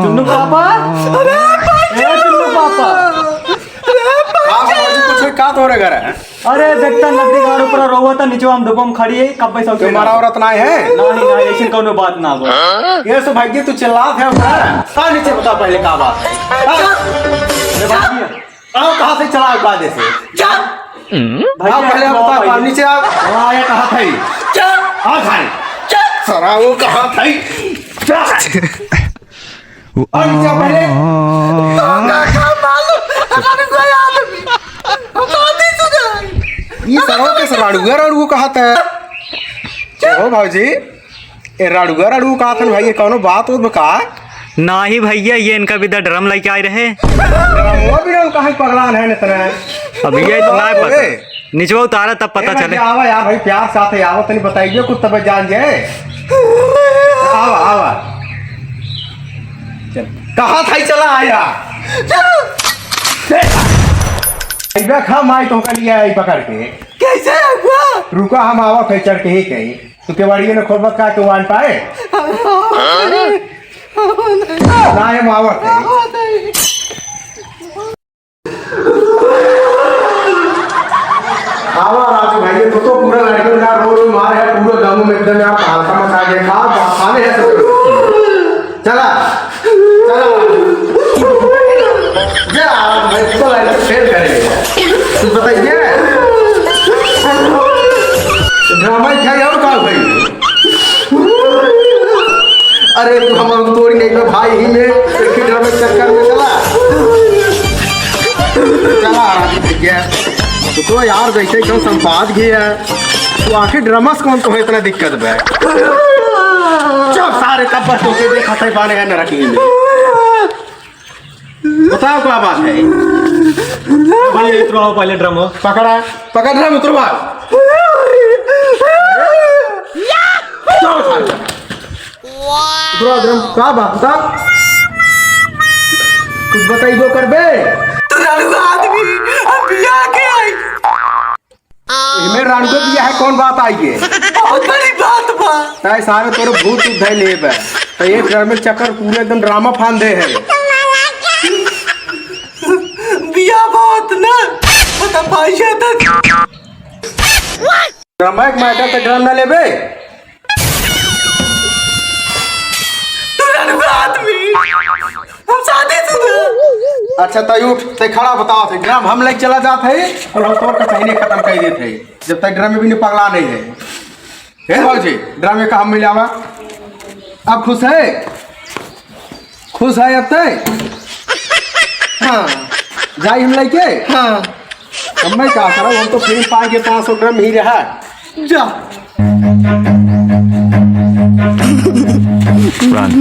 चुन्नू पापा, चुन्नू पापा, का तोरे घर है? अरे देखता नदी गाड़ ऊपर रोवा था नीचे हम दुपम खड़ी है कब पैसा तुम्हारा औरत ना है? नहीं नहीं ऐसी कोनो बात ना हो। ये तो भाई तू चिल्लात है ऊपर नीचे बता पहले का बात है। आओ कहाँ से चला बादे से भाई पहले बता नीचे आओ। हाँ ये कहाँ था? हाँ भाई सरा वो कहाँ था? और नीचे पहले ये सरो के राड़ुआ कहा था? ओ भाजी ये राड़ुआ कहा था भाई? ये कौनो बात हो बका? ना ही भैया ये इनका भी ड्रम लेके आए रहे। ड्रम भी हम कहाँ पगलान है इतना? अब ये इतना पता निचवा उतारा तब पता चले। आवा यार भाई प्यार साथ है आवा तनी बताइए कुछ तब जान जाए। आवा आवा चल कहाँ था चला आया? हम आए तो लिए आई पकड़ के कैसे हुआ? रुका हम आवा फिर चढ़ के ही कहीं तू केवाड़िए ने खोल का तू आन पाए ना हम आवा आवा राजू भाई तो पूरा लड़के का रो मार है पूरा गांव में एकदम आप हल्का मचा के खा खाने है सब चला चला जा भाई तो लड़के फेल करेगा तू बताइए ड्रामा क्या और का भाई? अरे तू हम तोड़ नहीं तो भाई ही में एक ड्रामा चक्कर में चला भैया तो यार वैसे क्यों संपाद भी है तो आखिर ड्रामास कौन तो है इतना दिक्कत है? चुप सारे कब बस तुझे देखा था पाने है न रखी में बताओ क्या बात है? भाई उतरवाओ पहले ड्रम पकड़ा पकड़ ड्रम उतरवा ड्रम क्या बात बता कुछ बताइए कर बे तो राणू आदमी अब बिया के आई इमे राणू को दिया है कौन बात आई है? बहुत बड़ी बात बा ताई सारे तोरे भूत उधर ले बे तो ये ड्रामे चक्कर पूरे एकदम ड्रामा फान दे है बिया बहुत ना पता पैसा तक ड्रामा एक मैटर पे ड्राम ना ले बे तो राणू आदमी हम शादी शुदा। अच्छा तय उठ तय खड़ा बताओ थे ड्राम हम लेके चला जाते है और हम तोर का चाहिए खत्म कर देते है जब तक ड्रामे भी नहीं पगला नहीं है भाजी ड्रामे का हम मिलावा अब खुश है अब तक? हाँ जाई हम लेके हाँ अब मैं क्या करा हम तो फिर 5 के 500 ग्राम ही रहा जा Run.